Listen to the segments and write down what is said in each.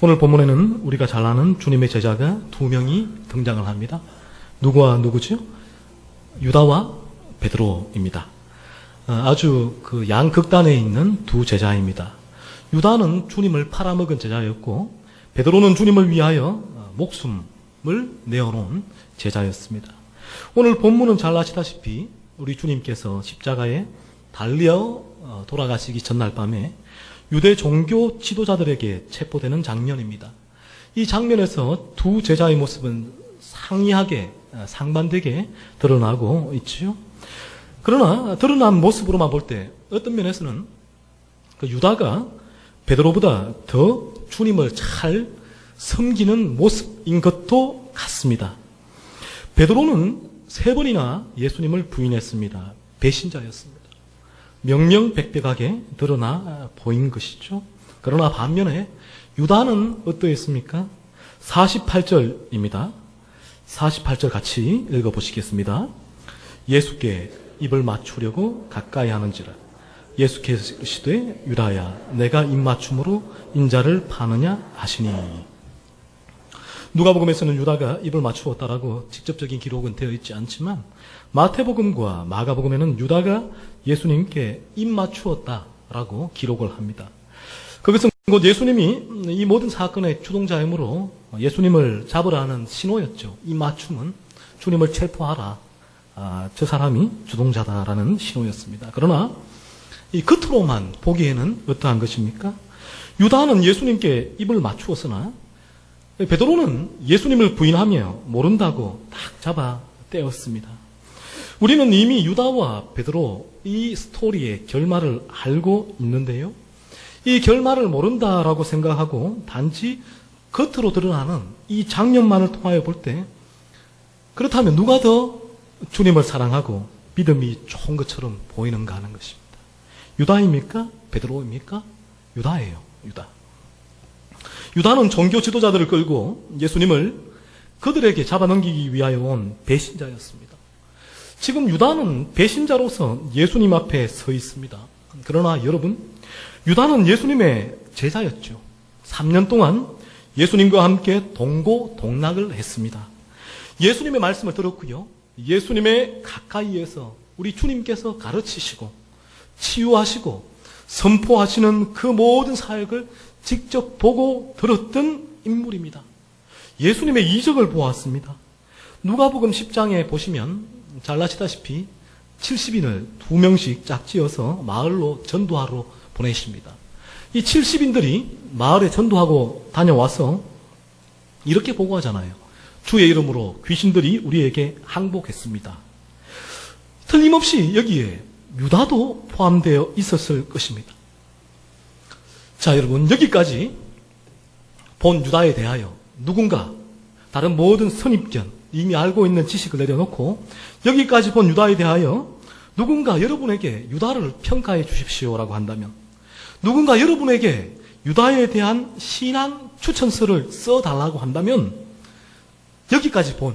오늘 본문에는 우리가 잘 아는 주님의 제자가 두 명이 등장을 합니다. 누구와 누구죠? 유다와 베드로입니다. 아주 그 양극단에 있는 두 제자입니다. 유다는 주님을 팔아먹은 제자였고 베드로는 주님을 위하여 목숨을 내어놓은 제자였습니다. 오늘 본문은 잘 아시다시피 우리 주님께서 십자가에 달려 돌아가시기 전날 밤에 유대 종교 지도자들에게 체포되는 장면입니다. 이 장면에서 두 제자의 모습은 상이하게 상반되게 드러나고 있지요. 그러나 드러난 모습으로만 볼 때 어떤 면에서는 그 유다가 베드로보다 더 주님을 잘 섬기는 모습인 것도 같습니다. 베드로는 3번이나 예수님을 부인했습니다. 배신자였습니다. 명명백백하게 드러나 보인 것이죠. 그러나 반면에 유다는 어떠했습니까? 48절입니다. 48절 같이 읽어보시겠습니다. 예수께 입을 맞추려고 가까이 하는지라 예수께서 이르시되 유다야 내가 입맞춤으로 인자를 파느냐 하시니. 누가복음에서는 유다가 입을 맞추었다라고 직접적인 기록은 되어 있지 않지만 마태복음과 마가복음에는 유다가 예수님께 입 맞추었다라고 기록을 합니다. 그것은 곧 예수님이 이 모든 사건의 주동자이므로 예수님을 잡으라 하는 신호였죠. 입 맞춤은 주님을 체포하라. 저 사람이 주동자다라는 신호였습니다. 그러나 이 겉으로만 보기에는 어떠한 것입니까? 유다는 예수님께 입을 맞추었으나 베드로는 예수님을 부인하며 모른다고 딱 잡아 떼었습니다. 우리는 이미 유다와 베드로 이 스토리의 결말을 알고 있는데요. 이 결말을 모른다라고 생각하고 단지 겉으로 드러나는 이 장면만을 통하여 볼 때 그렇다면 누가 더 주님을 사랑하고 믿음이 좋은 것처럼 보이는가 하는 것입니다. 유다입니까? 베드로입니까? 유다예요. 유다. 유다는 종교 지도자들을 끌고 예수님을 그들에게 잡아넘기기 위하여 온 배신자였습니다. 지금 유다는 배신자로서 예수님 앞에 서 있습니다. 그러나 여러분, 유다는 예수님의 제자였죠. 3년 동안 예수님과 함께 동고동락을 했습니다. 예수님의 말씀을 들었고요. 예수님의 가까이에서 우리 주님께서 가르치시고 치유하시고 선포하시는 그 모든 사역을 직접 보고 들었던 인물입니다. 예수님의 이적을 보았습니다. 누가복음 10장에 보시면 잘 아시다시피 70인을 2명씩 짝지어서 마을로 전도하러 보내십니다. 이 70인들이 마을에 전도하고 다녀와서 이렇게 보고하잖아요. 주의 이름으로 귀신들이 우리에게 항복했습니다. 틀림없이 여기에 유다도 포함되어 있었을 것입니다. 자, 여러분, 여기까지 본 유다에 대하여 누군가 다른 모든 선입견, 이미 알고 있는 지식을 내려놓고 여기까지 본 유다에 대하여 누군가 여러분에게 유다를 평가해 주십시오라고 한다면, 누군가 여러분에게 유다에 대한 신앙 추천서를 써달라고 한다면 여기까지 본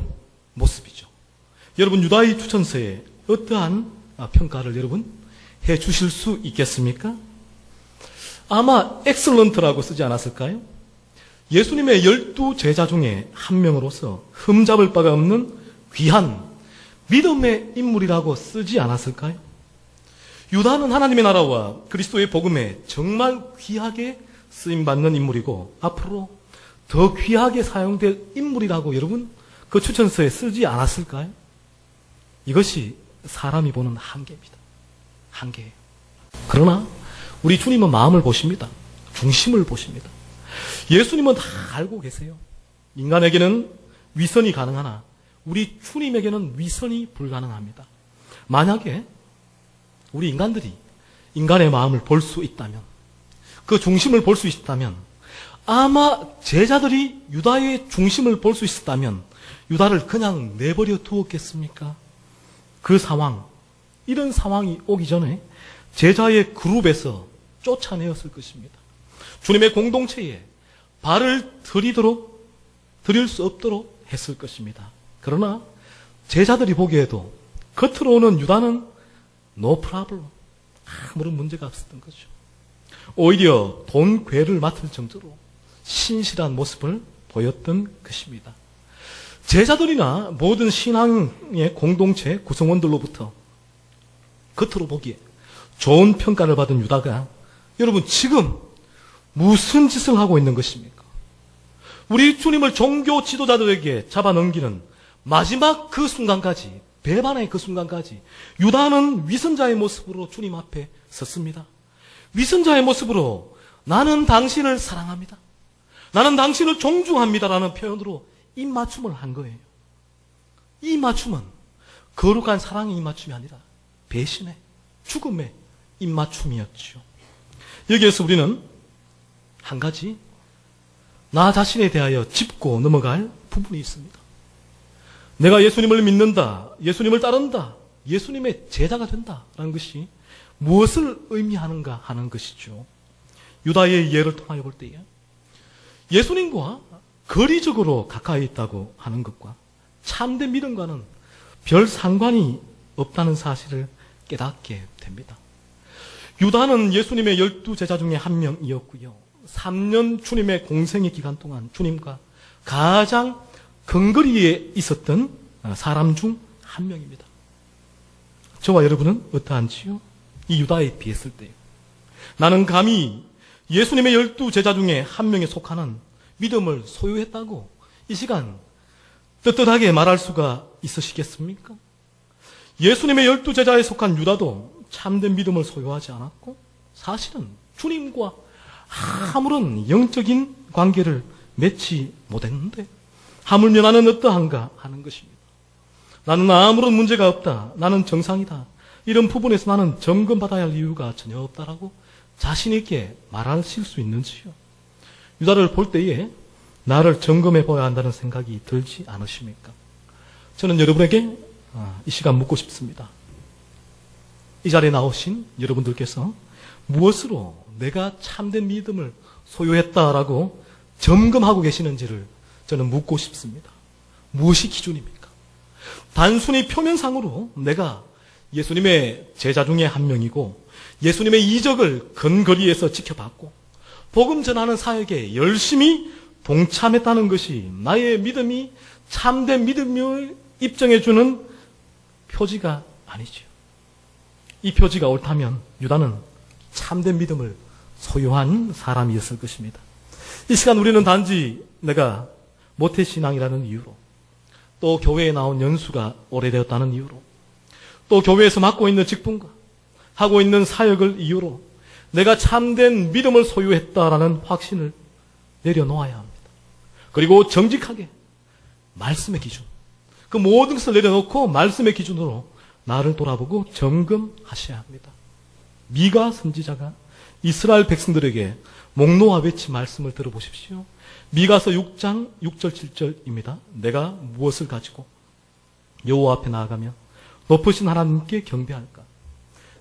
모습이죠. 여러분, 유다의 추천서에 어떠한 평가를 여러분 해 주실 수 있겠습니까? 아마 엑셀런트라고 쓰지 않았을까요? 예수님의 12제자 중에 한 명으로서 흠잡을 바가 없는 귀한 믿음의 인물이라고 쓰지 않았을까요? 유다는 하나님의 나라와 그리스도의 복음에 정말 귀하게 쓰임받는 인물이고 앞으로 더 귀하게 사용될 인물이라고 여러분 그 추천서에 쓰지 않았을까요? 이것이 사람이 보는 한계입니다. 한계예요. 그러나 우리 주님은 마음을 보십니다. 중심을 보십니다. 예수님은 다 알고 계세요. 인간에게는 위선이 가능하나 우리 주님에게는 위선이 불가능합니다. 만약에 우리 인간들이 인간의 마음을 볼 수 있다면, 그 중심을 볼 수 있다면, 아마 제자들이 유다의 중심을 볼 수 있었다면 유다를 그냥 내버려 두었겠습니까? 그 상황, 이런 상황이 오기 전에 제자의 그룹에서 쫓아내었을 것입니다. 주님의 공동체에 발을 들일 수 없도록 했을 것입니다. 그러나 제자들이 보기에도 겉으로는 유다는 no problem, 아무런 문제가 없었던 거죠. 오히려 돈 괴를 맡을 정도로 신실한 모습을 보였던 것입니다. 제자들이나 모든 신앙의 공동체 구성원들로부터 겉으로 보기에 좋은 평가를 받은 유다가 여러분 지금 무슨 짓을 하고 있는 것입니까? 우리 주님을 종교 지도자들에게 잡아넘기는 마지막 그 순간까지, 배반의 그 순간까지 유다는 위선자의 모습으로 주님 앞에 섰습니다. 위선자의 모습으로 나는 당신을 사랑합니다. 나는 당신을 존중합니다라는 표현으로 입맞춤을 한 거예요. 이 맞춤은 거룩한 사랑의 입맞춤이 아니라 배신의, 죽음의 입맞춤이었죠. 여기에서 우리는 한 가지 나 자신에 대하여 짚고 넘어갈 부분이 있습니다. 내가 예수님을 믿는다, 예수님을 따른다, 예수님의 제자가 된다라는 것이 무엇을 의미하는가 하는 것이죠. 유다의 예를 통하여 볼 때에 예수님과 거리적으로 가까이 있다고 하는 것과 참된 믿음과는 별 상관이 없다는 사실을 깨닫게 됩니다. 유다는 예수님의 12제자 중에 한 명이었고요. 3년 주님의 공생의 기간 동안 주님과 가장 근거리에 있었던 사람 중 한 명입니다. 저와 여러분은 어떠한지요? 이 유다에 비했을 때요. 나는 감히 예수님의 12제자 중에 한 명에 속하는 믿음을 소유했다고 이 시간 떳떳하게 말할 수가 있으시겠습니까? 예수님의 12제자에 속한 유다도 참된 믿음을 소유하지 않았고 사실은 주님과 아무런 영적인 관계를 맺지 못했는데 하물며 나는 어떠한가 하는 것입니다. 나는 아무런 문제가 없다. 나는 정상이다. 이런 부분에서 나는 점검받아야 할 이유가 전혀 없다라고 자신 있게 말하실 수 있는지요? 유다를 볼 때에 나를 점검해 보아야 한다는 생각이 들지 않으십니까? 저는 여러분에게 이 시간 묻고 싶습니다. 이 자리에 나오신 여러분들께서 무엇으로 내가 참된 믿음을 소유했다라고 점검하고 계시는지를 저는 묻고 싶습니다. 무엇이 기준입니까? 단순히 표면상으로 내가 예수님의 제자 중에 한 명이고 예수님의 이적을 근거리에서 지켜봤고 복음 전하는 사역에 열심히 동참했다는 것이 나의 믿음이 참된 믿음을 입증해주는 표지가 아니죠. 이 표지가 옳다면 유다는 참된 믿음을 소유한 사람이었을 것입니다. 이 시간 우리는 단지 내가 모태신앙이라는 이유로 또 교회에 나온 연수가 오래되었다는 이유로 또 교회에서 맡고 있는 직분과 하고 있는 사역을 이유로 내가 참된 믿음을 소유했다라는 확신을 내려놓아야 합니다. 그리고 정직하게 말씀의 기준, 그 모든 것을 내려놓고 말씀의 기준으로 나를 돌아보고 점검하셔야 합니다. 미가 선지자가 이스라엘 백성들에게 목 놓아 외친 말씀을 들어보십시오. 미가서 6장 6절 7절입니다. 내가 무엇을 가지고 여호와 앞에 나아가며 높으신 하나님께 경배할까?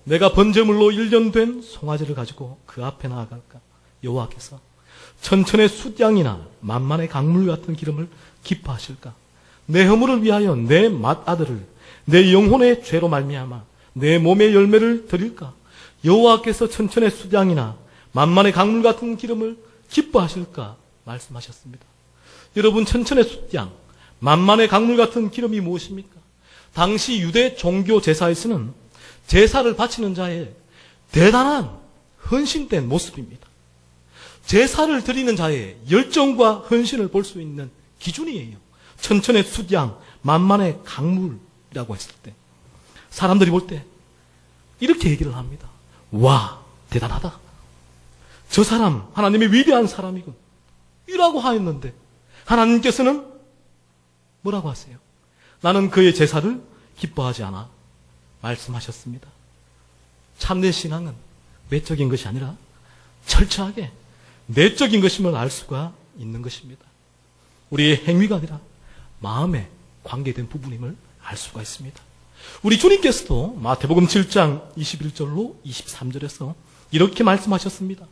내가 번제물로 1년 된 송아지를 가지고 그 앞에 나아갈까? 여호와께서 천천의 숫양이나 만만의 강물 같은 기름을 기뻐하실까? 내 허물을 위하여 내 맏아들을 내 영혼의 죄로 말미암아 내 몸의 열매를 드릴까? 여호와께서 천천의 숫양이나 만만의 강물 같은 기름을 기뻐하실까? 말씀하셨습니다. 여러분, 천천의 숫양, 만만의 강물 같은 기름이 무엇입니까? 당시 유대 종교 제사에서는 제사를 바치는 자의 대단한 헌신된 모습입니다. 제사를 드리는 자의 열정과 헌신을 볼 수 있는 기준이에요. 천천의 숫양, 만만의 강물이라고 했을 때 사람들이 볼 때 이렇게 얘기를 합니다. 와, 대단하다. 저 사람 하나님의 위대한 사람이군 이라고 하였는데 하나님께서는 뭐라고 하세요? 나는 그의 제사를 기뻐하지 않아 말씀하셨습니다. 참된 신앙은 외적인 것이 아니라 철저하게 내적인 것임을 알 수가 있는 것입니다. 우리의 행위가 아니라 마음에 관계된 부분임을 알 수가 있습니다. 우리 주님께서도 마태복음 7장 21절로 23절에서 이렇게 말씀하셨습니다.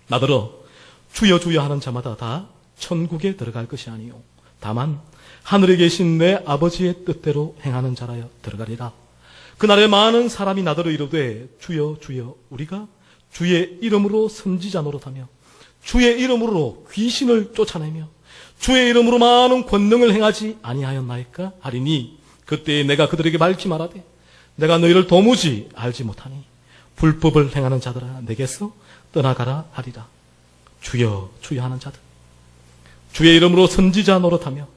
나더러 주여 주여 하는 자마다 다 천국에 들어갈 것이 아니요 다만 하늘에 계신 내 아버지의 뜻대로 행하는 자라여 들어가리라. 그날에 많은 사람이 나더러 이르되 주여 주여 우리가 주의 이름으로 선지자 노릇하며 주의 이름으로 귀신을 쫓아내며 주의 이름으로 많은 권능을 행하지 아니하였나이까 하리니 그때 내가 그들에게 밝히 말하되 내가 너희를 도무지 알지 못하니 불법을 행하는 자들아 내게서 떠나가라 하리라. 주여 주여 하는 자들, 주의 이름으로 선지자 노릇하며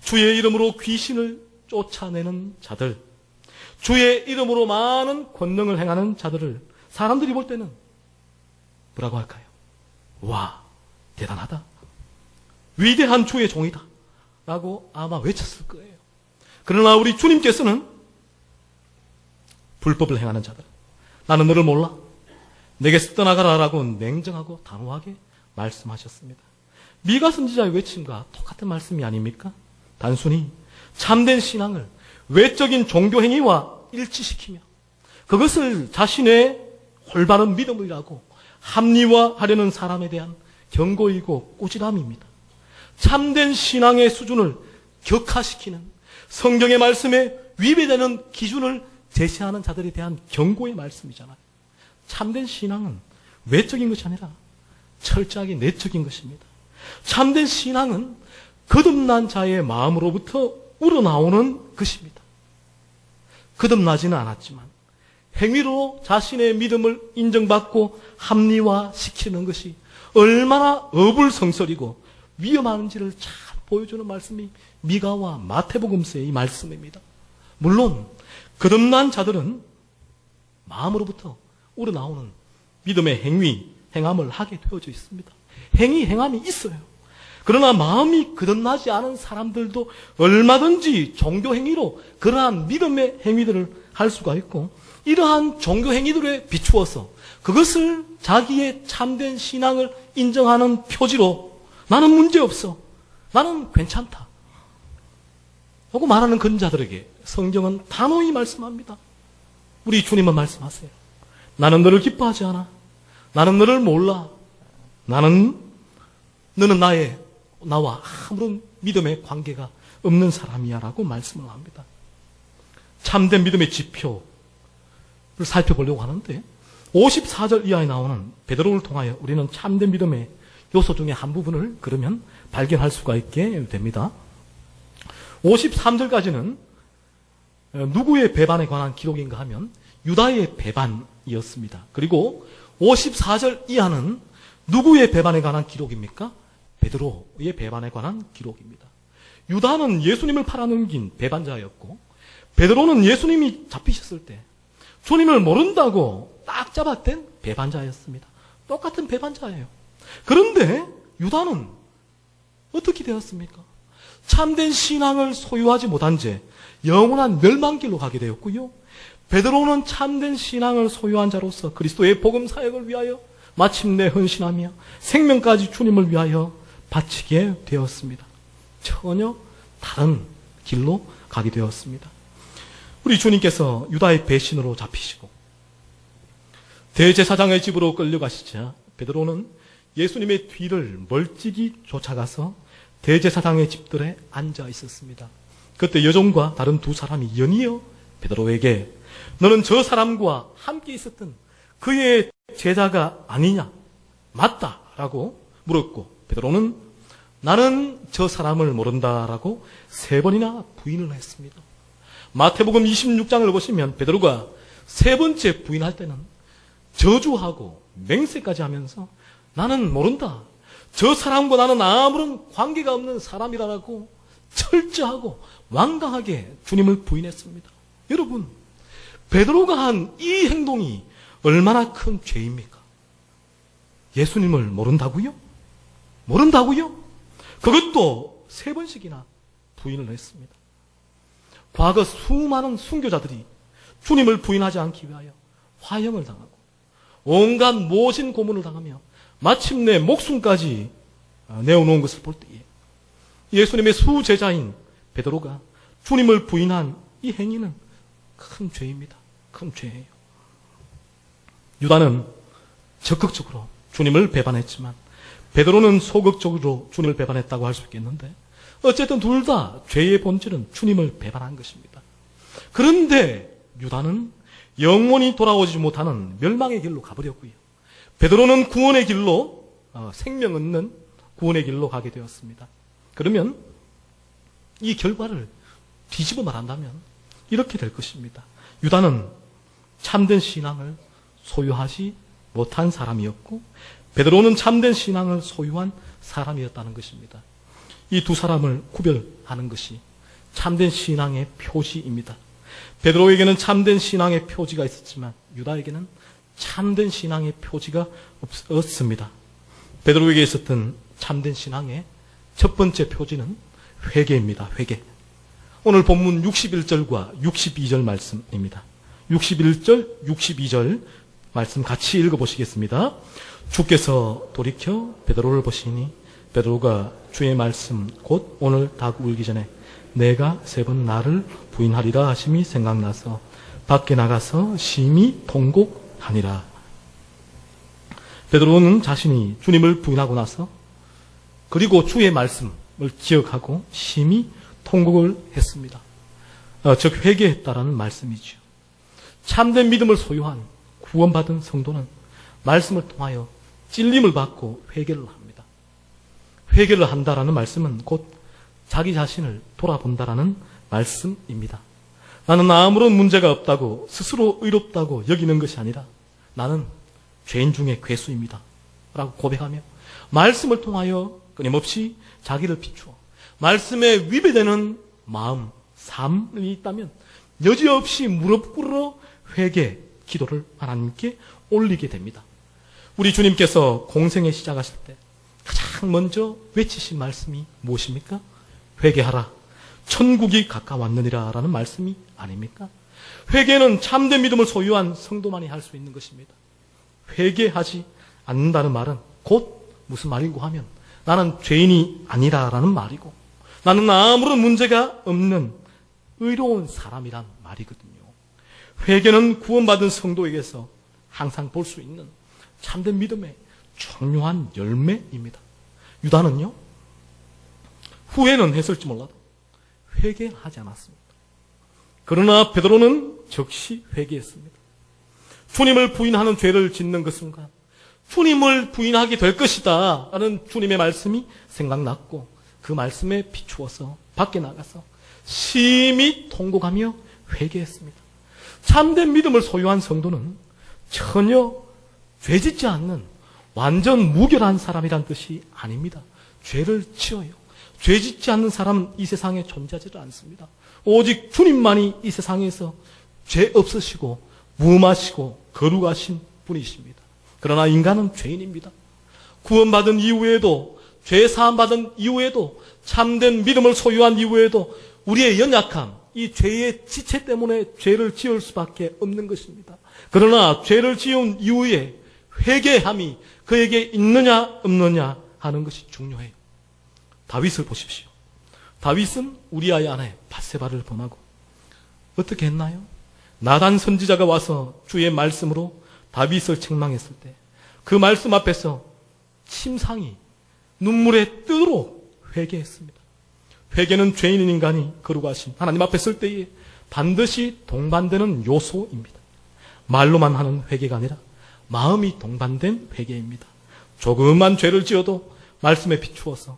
주의 이름으로 귀신을 쫓아내는 자들, 주의 이름으로 많은 권능을 행하는 자들을 사람들이 볼 때는 뭐라고 할까요? 와, 대단하다, 위대한 주의 종이다 라고 아마 외쳤을 거예요. 그러나 우리 주님께서는 불법을 행하는 자들, 나는 너를 몰라, 내게서 떠나가라 라고 냉정하고 단호하게 말씀하셨습니다. 미가 선지자의 외침과 똑같은 말씀이 아닙니까? 단순히 참된 신앙을 외적인 종교 행위와 일치시키며 그것을 자신의 올바른 믿음이라고 합리화하려는 사람에 대한 경고이고 꾸지람입니다. 참된 신앙의 수준을 격하시키는 성경의 말씀에 위배되는 기준을 제시하는 자들에 대한 경고의 말씀이잖아요. 참된 신앙은 외적인 것이 아니라 철저하게 내적인 것입니다. 참된 신앙은 거듭난 자의 마음으로부터 우러나오는 것입니다. 거듭나지는 않았지만 행위로 자신의 믿음을 인정받고 합리화시키는 것이 얼마나 어불성설이고 위험한지를 잘 보여주는 말씀이 미가와 마태복음서의 이 말씀입니다. 물론 거듭난 자들은 마음으로부터 우러나오는 믿음의 행함을 하게 되어져 있습니다. 행함이 있어요. 그러나 마음이 거듭나지 않은 사람들도 얼마든지 종교 행위로 그러한 믿음의 행위들을 할 수가 있고, 이러한 종교 행위들에 비추어서 그것을 자기의 참된 신앙을 인정하는 표지로 나는 문제없어, 나는 괜찮다 하고 말하는 그런 자들에게 성경은 단호히 말씀합니다. 우리 주님은 말씀하세요. 나는 너를 기뻐하지 않아. 나는 너를 몰라. 너는 나와 아무런 믿음의 관계가 없는 사람이야 라고 말씀을 합니다. 참된 믿음의 지표를 살펴보려고 하는데 54절 이하에 나오는 베드로를 통하여 우리는 참된 믿음의 요소 중에 한 부분을 그러면 발견할 수가 있게 됩니다. 53절까지는 누구의 배반에 관한 기록인가 하면 유다의 배반이었습니다. 그리고 54절 이하는 누구의 배반에 관한 기록입니까? 베드로의 배반에 관한 기록입니다. 유다는 예수님을 팔아넘긴 배반자였고, 베드로는 예수님이 잡히셨을 때 주님을 모른다고 딱 잡아댄 배반자였습니다. 똑같은 배반자예요. 그런데 유다는 어떻게 되었습니까? 참된 신앙을 소유하지 못한 채 영원한 멸망길로 가게 되었고요. 베드로는 참된 신앙을 소유한 자로서 그리스도의 복음 사역을 위하여 마침내 헌신하며 생명까지 주님을 위하여 바치게 되었습니다. 전혀 다른 길로 가게 되었습니다. 우리 주님께서 유다의 배신으로 잡히시고 대제사장의 집으로 끌려가시자 베드로는 예수님의 뒤를 멀찍이 쫓아가서 대제사장의 집들에 앉아 있었습니다. 그때 여종과 다른 두 사람이 연이어 베드로에게 너는 저 사람과 함께 있었던 그의 제자가 아니냐? 맞다 라고 물었고, 베드로는 나는 저 사람을 모른다라고 3번이나 부인을 했습니다. 마태복음 26장을 보시면 베드로가 3번째 부인할 때는 저주하고 맹세까지 하면서 나는 모른다, 저 사람과 나는 아무런 관계가 없는 사람이라고 철저하고 완강하게 주님을 부인했습니다. 여러분, 베드로가 한 이 행동이 얼마나 큰 죄입니까? 예수님을 모른다고요? 모른다고요? 그것도 3번씩이나 부인을 했습니다. 과거 수많은 순교자들이 주님을 부인하지 않기 위하여 화형을 당하고 온갖 모진 고문을 당하며 마침내 목숨까지 내어놓은 것을 볼 때에 예수님의 수제자인 베드로가 주님을 부인한 이 행위는 큰 죄입니다. 큰 죄예요. 유다는 적극적으로 주님을 배반했지만 베드로는 소극적으로 주님을 배반했다고 할 수 있겠는데, 어쨌든 둘 다 죄의 본질은 주님을 배반한 것입니다. 그런데 유다는 영원히 돌아오지 못하는 멸망의 길로 가버렸고요. 베드로는 구원의 길로 생명 얻는 구원의 길로 가게 되었습니다. 그러면 이 결과를 뒤집어 말한다면 이렇게 될 것입니다. 유다는 참된 신앙을 소유하지 못한 사람이었고 베드로는 참된 신앙을 소유한 사람이었다는 것입니다. 이 두 사람을 구별하는 것이 참된 신앙의 표지입니다. 베드로에게는 참된 신앙의 표지가 있었지만 유다에게는 참된 신앙의 표지가 없습니다. 베드로에게 있었던 참된 신앙의 첫 번째 표지는 회개입니다. 회개. 오늘 본문 61절과 62절 말씀입니다. 61절, 62절 말씀 같이 읽어보시겠습니다. 주께서 돌이켜 베드로를 보시니 베드로가 주의 말씀 곧 오늘 닭 울기 전에 내가 3번 나를 부인하리라 하심이 생각나서 밖에 나가서 심히 통곡하니라. 베드로는 자신이 주님을 부인하고 나서 그리고 주의 말씀을 기억하고 심히 통곡을 했습니다. 즉 회개했다라는 말씀이죠. 참된 믿음을 소유한 구원받은 성도는 말씀을 통하여 찔림을 받고 회개를 합니다. 회개를 한다라는 말씀은 곧 자기 자신을 돌아본다라는 말씀입니다. 나는 아무런 문제가 없다고 스스로 의롭다고 여기는 것이 아니라 나는 죄인 중에 괴수입니다 라고 고백하며 말씀을 통하여 끊임없이 자기를 비추어 말씀에 위배되는 마음, 삶이 있다면 여지없이 무릎 꿇어 회개, 기도를 하나님께 올리게 됩니다. 우리 주님께서 공생에 시작하실 때 가장 먼저 외치신 말씀이 무엇입니까? 회개하라. 천국이 가까웠느니라 라는 말씀이 아닙니까? 회개는 참된 믿음을 소유한 성도만이 할 수 있는 것입니다. 회개하지 않는다는 말은 곧 무슨 말이고 하면 나는 죄인이 아니라라는 말이고 나는 아무런 문제가 없는 의로운 사람이란 말이거든요. 회개는 구원받은 성도에게서 항상 볼 수 있는 참된 믿음의 중요한 열매입니다. 유다는요, 후회는 했을지 몰라도 회개하지 않았습니다. 그러나 베드로는 즉시 회개했습니다. 주님을 부인하는 죄를 짓는 그 순간 주님을 부인하게 될 것이다 라는 주님의 말씀이 생각났고 그 말씀에 비추어서 밖에 나가서 심히 통곡하며 회개했습니다. 참된 믿음을 소유한 성도는 전혀 죄짓지 않는 완전 무결한 사람이란 뜻이 아닙니다. 죄를 지어요. 죄짓지 않는 사람 이 세상에 존재하지 않습니다. 오직 주님만이 이 세상에서 죄 없으시고 무음하시고 거룩하신 분이십니다. 그러나 인간은 죄인입니다. 구원받은 이후에도 죄 사함받은 이후에도 참된 믿음을 소유한 이후에도 우리의 연약함, 이 죄의 지체 때문에 죄를 지을 수밖에 없는 것입니다. 그러나 죄를 지은 이후에 회개함이 그에게 있느냐 없느냐 하는 것이 중요해요. 다윗을 보십시오. 다윗은 우리아의 아내 밧세바를 범하고 어떻게 했나요? 나단 선지자가 와서 주의 말씀으로 다윗을 책망했을 때 그 말씀 앞에서 침상이 눈물에 뜨도록 회개했습니다. 회개는 죄인인 인간이 거룩하신 하나님 앞에 설 때에 반드시 동반되는 요소입니다. 말로만 하는 회개가 아니라 마음이 동반된 회개입니다. 조금만 죄를 지어도 말씀에 비추어서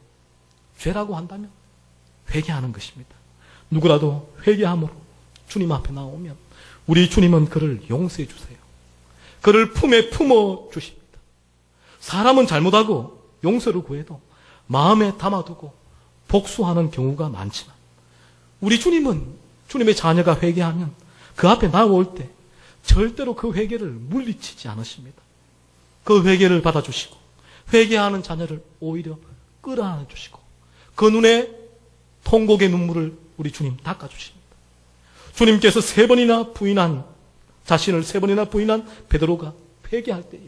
죄라고 한다면 회개하는 것입니다. 누구라도 회개함으로 주님 앞에 나오면 우리 주님은 그를 용서해 주세요. 그를 품에 품어 주십니다. 사람은 잘못하고 용서를 구해도 마음에 담아두고 복수하는 경우가 많지만 우리 주님은 주님의 자녀가 회개하면 그 앞에 나올 때 절대로 그 회개를 물리치지 않으십니다. 그 회개를 받아주시고 회개하는 자녀를 오히려 끌어안아 주시고 그 눈에 통곡의 눈물을 우리 주님 닦아주십니다. 주님께서 자신을 3번이나 부인한 베드로가 회개할 때에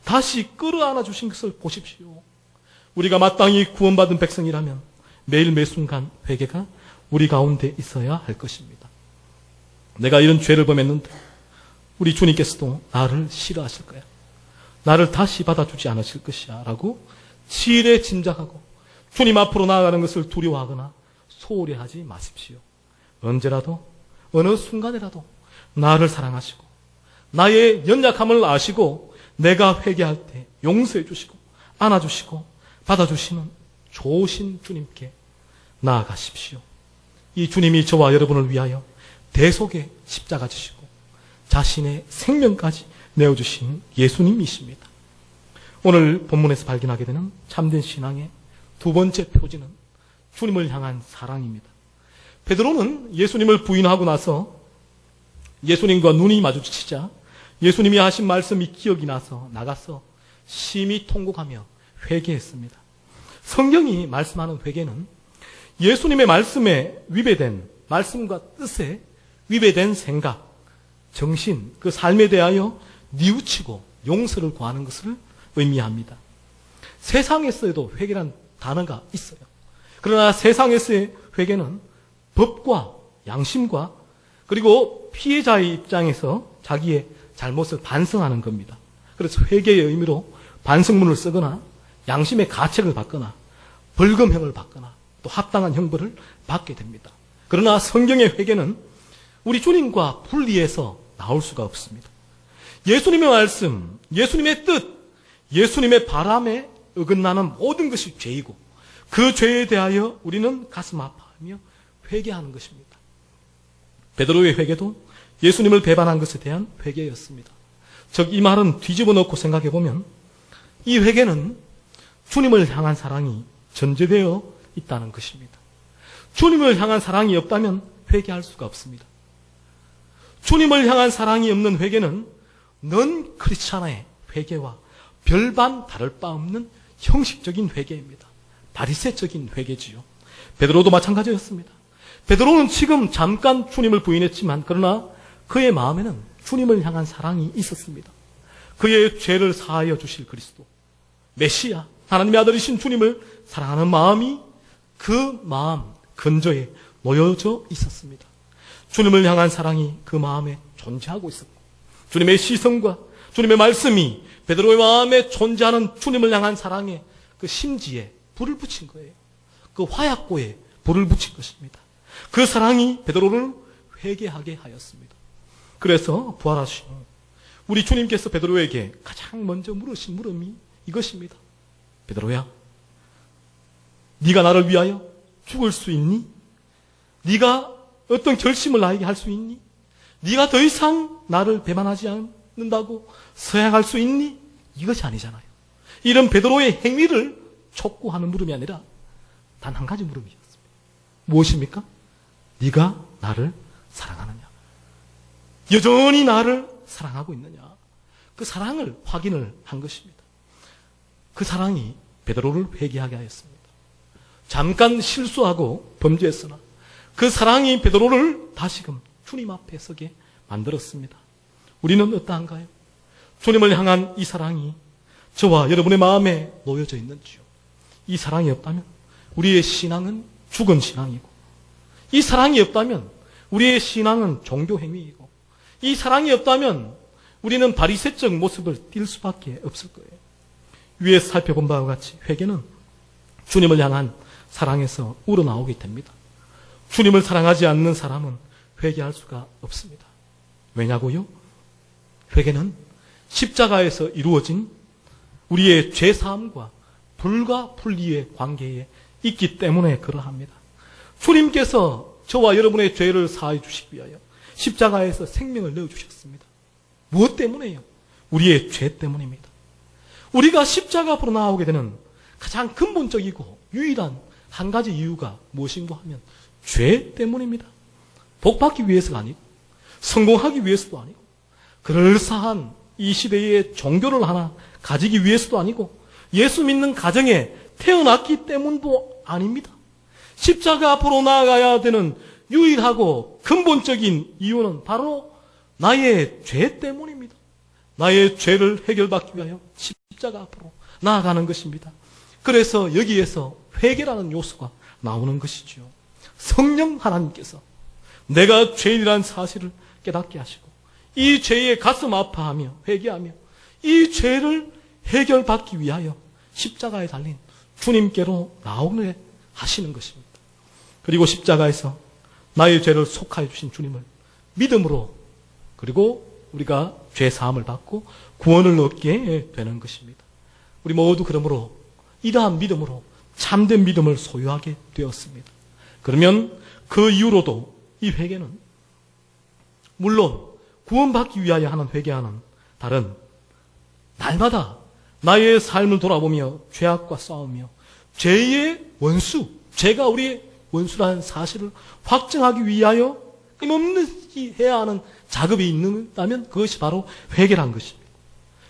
다시 끌어안아 주신 것을 보십시오. 우리가 마땅히 구원받은 백성이라면 매일 매순간 회개가 우리 가운데 있어야 할 것입니다. 내가 이런 죄를 범했는데 우리 주님께서도 나를 싫어하실 거야. 나를 다시 받아주지 않으실 것이야 라고 지레 짐작하고 주님 앞으로 나아가는 것을 두려워하거나 소홀히 하지 마십시오. 언제라도 어느 순간이라도 나를 사랑하시고 나의 연약함을 아시고 내가 회개할 때 용서해 주시고 안아주시고 받아주시는 좋으신 주님께 나아가십시오. 이 주님이 저와 여러분을 위하여 대속의 십자가 지시고 자신의 생명까지 내어주신 예수님이십니다. 오늘 본문에서 발견하게 되는 참된 신앙의 두 번째 표지는 주님을 향한 사랑입니다. 베드로는 예수님을 부인하고 나서 예수님과 눈이 마주치자 예수님이 하신 말씀이 기억이 나서 나가서 심히 통곡하며 회개했습니다. 성경이 말씀하는 회개는 예수님의 말씀에 위배된 말씀과 뜻에 위배된 생각, 정신, 그 삶에 대하여 뉘우치고 용서를 구하는 것을 의미합니다. 세상에서도 회개란 단어가 있어요. 그러나 세상에서의 회개는 법과 양심과 그리고 피해자의 입장에서 자기의 잘못을 반성하는 겁니다. 그래서 회개의 의미로 반성문을 쓰거나 양심의 가책을 받거나 벌금형을 받거나 또 합당한 형벌을 받게 됩니다. 그러나 성경의 회개는 우리 주님과 분리해서 나올 수가 없습니다. 예수님의 말씀, 예수님의 뜻, 예수님의 바람에 어긋나는 모든 것이 죄이고 그 죄에 대하여 우리는 가슴 아파하며 회개하는 것입니다. 베드로의 회개도 예수님을 배반한 것에 대한 회개였습니다. 즉 이 말은 뒤집어 놓고 생각해 보면 이 회개는 주님을 향한 사랑이 전제되어 있다는 것입니다. 주님을 향한 사랑이 없다면 회개할 수가 없습니다. 주님을 향한 사랑이 없는 회개는 넌 크리스찬의 회개와 별반 다를 바 없는 형식적인 회개입니다. 바리새적인 회개지요. 베드로도 마찬가지였습니다. 베드로는 지금 잠깐 주님을 부인했지만 그러나 그의 마음에는 주님을 향한 사랑이 있었습니다. 그의 죄를 사하여 주실 그리스도, 메시아, 하나님의 아들이신 주님을 사랑하는 마음이 그 마음 근저에 놓여져 있었습니다. 주님을 향한 사랑이 그 마음에 존재하고 있었고 주님의 시선과 주님의 말씀이 베드로의 마음에 존재하는 주님을 향한 사랑의 그 심지에 불을 붙인 거예요. 그 화약고에 불을 붙인 것입니다. 그 사랑이 베드로를 회개하게 하였습니다. 그래서 부활하신 우리 주님께서 베드로에게 가장 먼저 물으신 물음이 이것입니다. 베드로야, 네가 나를 위하여 죽을 수 있니? 네가 어떤 결심을 나에게 할 수 있니? 네가 더 이상 나를 배반하지 않는다고 서약할 수 있니? 이것이 아니잖아요. 이런 베드로의 행위를 촉구하는 물음이 아니라 단 한 가지 물음이었습니다. 무엇입니까? 네가 나를 사랑하느냐? 여전히 나를 사랑하고 있느냐? 그 사랑을 확인을 한 것입니다. 그 사랑이 베드로를 회개하게 하였습니다. 잠깐 실수하고 범죄했으나 그 사랑이 베드로를 다시금 주님 앞에 서게 만들었습니다. 우리는 어떠한가요? 주님을 향한 이 사랑이 저와 여러분의 마음에 놓여져 있는지요? 이 사랑이 없다면 우리의 신앙은 죽은 신앙이고 이 사랑이 없다면 우리의 신앙은 종교 행위이고 이 사랑이 없다면 우리는 바리새적 모습을 띌 수밖에 없을 거예요. 위에서 살펴본 바와 같이 회개는 주님을 향한 사랑에서 우러나오게 됩니다. 주님을 사랑하지 않는 사람은 회개할 수가 없습니다. 왜냐고요? 회개는 십자가에서 이루어진 우리의 죄사함과 불과 분리의 관계에 있기 때문에 그러합니다. 주님께서 저와 여러분의 죄를 사해 주시기 위하여 십자가에서 생명을 내어주셨습니다. 무엇 때문에요? 우리의 죄 때문입니다. 우리가 십자가 앞으로 나오게 되는 가장 근본적이고 유일한 한 가지 이유가 무엇인가 하면 죄 때문입니다. 복받기 위해서가 아니고 성공하기 위해서도 아니고 그럴싸한 이 시대의 종교를 하나 가지기 위해서도 아니고 예수 믿는 가정에 태어났기 때문도 아닙니다. 십자가 앞으로 나아가야 되는 유일하고 근본적인 이유는 바로 나의 죄 때문입니다. 나의 죄를 해결받기 위하여 십자가 앞으로 나아가는 것입니다. 그래서 여기에서 회개라는 요소가 나오는 것이죠. 성령 하나님께서 내가 죄인이라는 사실을 깨닫게 하시고 이 죄에 가슴 아파하며 회개하며 이 죄를 해결받기 위하여 십자가에 달린 주님께로 나오게 하시는 것입니다. 그리고 십자가에서 나의 죄를 속하여 주신 주님을 믿음으로 그리고 우리가 죄 사함을 받고 구원을 얻게 되는 것입니다. 우리 모두 그러므로 이러한 믿음으로 참된 믿음을 소유하게 되었습니다. 그러면 그 이후로도 이 회개는 물론 구원받기 위하여 하는 회개와는 다른 날마다 나의 삶을 돌아보며 죄악과 싸우며 죄의 원수, 죄가 우리의 원수라는 사실을 확증하기 위하여 끊임없이 해야 하는 작업이 있다면 그것이 바로 회개란 것입니다.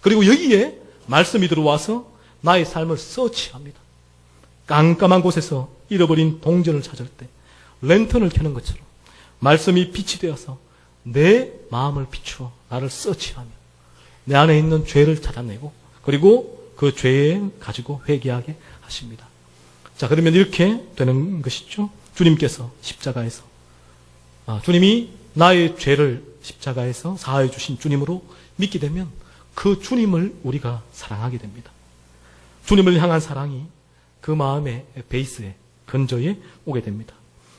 그리고 여기에 말씀이 들어와서 나의 삶을 서치합니다. 깜깜한 곳에서 잃어버린 동전을 찾을 때 랜턴을 켜는 것처럼 말씀이 빛이 되어서 내 마음을 비추어 나를 서치하며 내 안에 있는 죄를 찾아내고 그리고 그 죄에 가지고 회개하게 하십니다. 자, 그러면 이렇게 되는 것이죠. 주님께서 십자가에서 주님이 나의 죄를 십자가에서 사하여 주신 주님으로 믿게 되면 그 주님을 우리가 사랑하게 됩니다. 주님을 향한 사랑이 그 마음의 베이스에 근저에 오게 됩니다.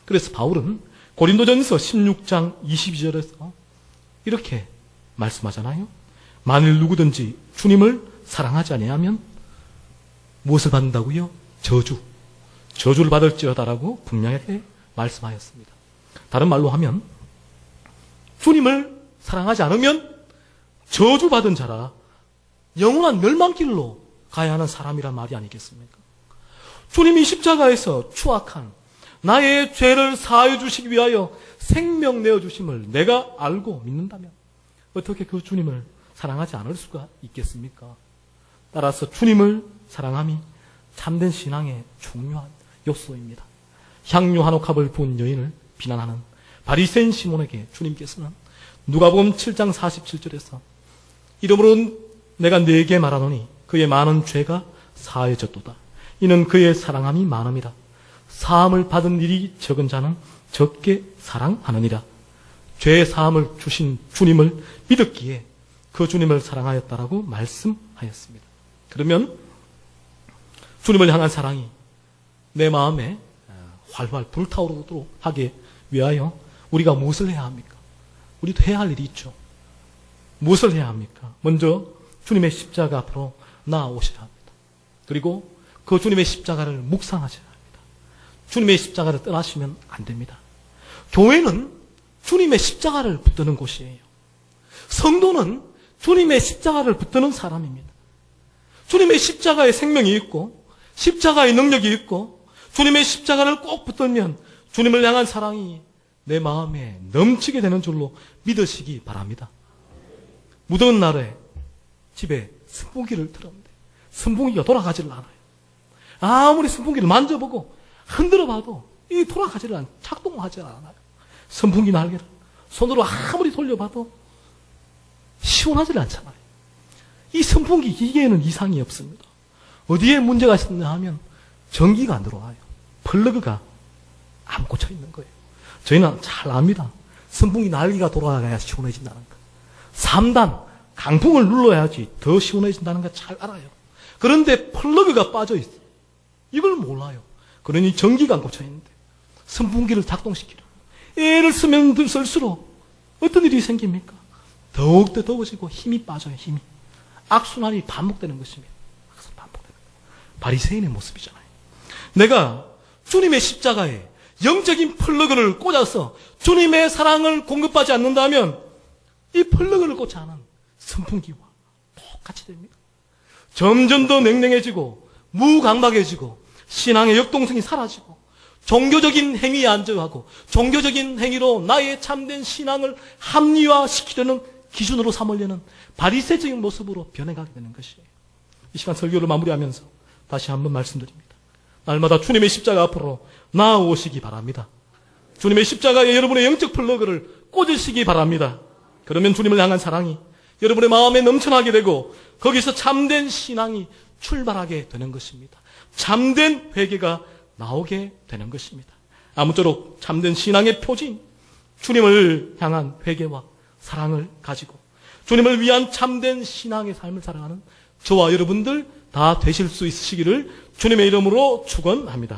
그래서 바울은 고린도전서 16장 22절에서 이렇게 말씀하잖아요. 만일 누구든지 주님을 사랑하지 아니하면 무엇을 받는다고요? 저주를 받을지어다라고 분명하게 말씀하였습니다. 다른 말로 하면 주님을 사랑하지 않으면 저주받은 자라 영원한 멸망길로 가야 하는 사람이란 말이 아니겠습니까? 주님이 십자가에서 추악한 나의 죄를 사하여 주시기 위하여 생명 내어주심을 내가 알고 믿는다면 어떻게 그 주님을 사랑하지 않을 수가 있겠습니까? 따라서 주님을 사랑함이 참된 신앙의 중요한 요소입니다. 향유 한 옥합을 부은 여인을 비난하는 바리새인 시몬에게 주님께서는 누가복음 7장 47절에서 이러므로 내가 네게 말하노니 그의 많은 죄가 사하여졌도다. 이는 그의 사랑함이 많음이라. 사함을 받은 일이 적은 자는 적게 사랑하느니라. 죄 사함을 주신 주님을 믿었기에 그 주님을 사랑하였다라고 말씀하였습니다. 그러면 주님을 향한 사랑이 내 마음에 활활 불타오르도록 하기 위하여 우리가 무엇을 해야 합니까? 우리도 해야 할 일이 있죠. 무엇을 해야 합니까? 먼저 주님의 십자가 앞으로 나아오셔야 합니다. 그리고 그 주님의 십자가를 묵상하셔야 합니다. 주님의 십자가를 떠나시면 안 됩니다. 교회는 주님의 십자가를 붙드는 곳이에요. 성도는 주님의 십자가를 붙드는 사람입니다. 주님의 십자가에 생명이 있고 십자가의 능력이 있고 주님의 십자가를 꼭 붙들면 주님을 향한 사랑이 내 마음에 넘치게 되는 줄로 믿으시기 바랍니다. 무더운 날에 집에 선풍기를 틀었는데 선풍기가 돌아가지를 않아요. 아무리 선풍기를 만져보고 흔들어봐도 이 돌아가지를 않아요. 작동하지 않아요. 선풍기 날개를 손으로 아무리 돌려봐도 시원하지 않잖아요. 이 선풍기 기계에는 이상이 없습니다. 어디에 문제가 있었냐 하면 전기가 안 들어와요. 플러그가 안 꽂혀 있는 거예요. 저희는 잘 압니다. 선풍기 날개가 돌아가야 시원해진다는 거. 3단 강풍을 눌러야지 더 시원해진다는 거 잘 알아요. 그런데 플러그가 빠져 있어요. 이걸 몰라요. 그러니 전기가 안 꽂혀 있는데 선풍기를 작동시키려고 애를 쓰면 쓸수록 어떤 일이 생깁니까? 더욱더 더워지고 힘이 빠져요. 힘이. 악순환이 반복되는 것입니다. 반복되는 거예요. 바리새인의 모습이잖아요. 내가 주님의 십자가에 영적인 플러그를 꽂아서 주님의 사랑을 공급하지 않는다면 이 플러그를 꽂지 않은 선풍기와 똑같이 됩니다. 점점 더 냉랭해지고 무감각해지고 신앙의 역동성이 사라지고 종교적인 행위에 안주하고 종교적인 행위로 나의 참된 신앙을 합리화시키려는 기준으로 삼으려는 바리새적인 모습으로 변해가게 되는 것이에요. 이 시간 설교를 마무리하면서 다시 한번 말씀드립니다. 날마다 주님의 십자가 앞으로 나아오시기 바랍니다. 주님의 십자가에 여러분의 영적 플러그를 꽂으시기 바랍니다. 그러면 주님을 향한 사랑이 여러분의 마음에 넘쳐나게 되고 거기서 참된 신앙이 출발하게 되는 것입니다. 참된 회개가 나오게 되는 것입니다. 아무쪼록 참된 신앙의 표징, 주님을 향한 회개와 사랑을 가지고 주님을 위한 참된 신앙의 삶을 살아가는 저와 여러분들 다 되실 수 있으시기를 주님의 이름으로 축원합니다.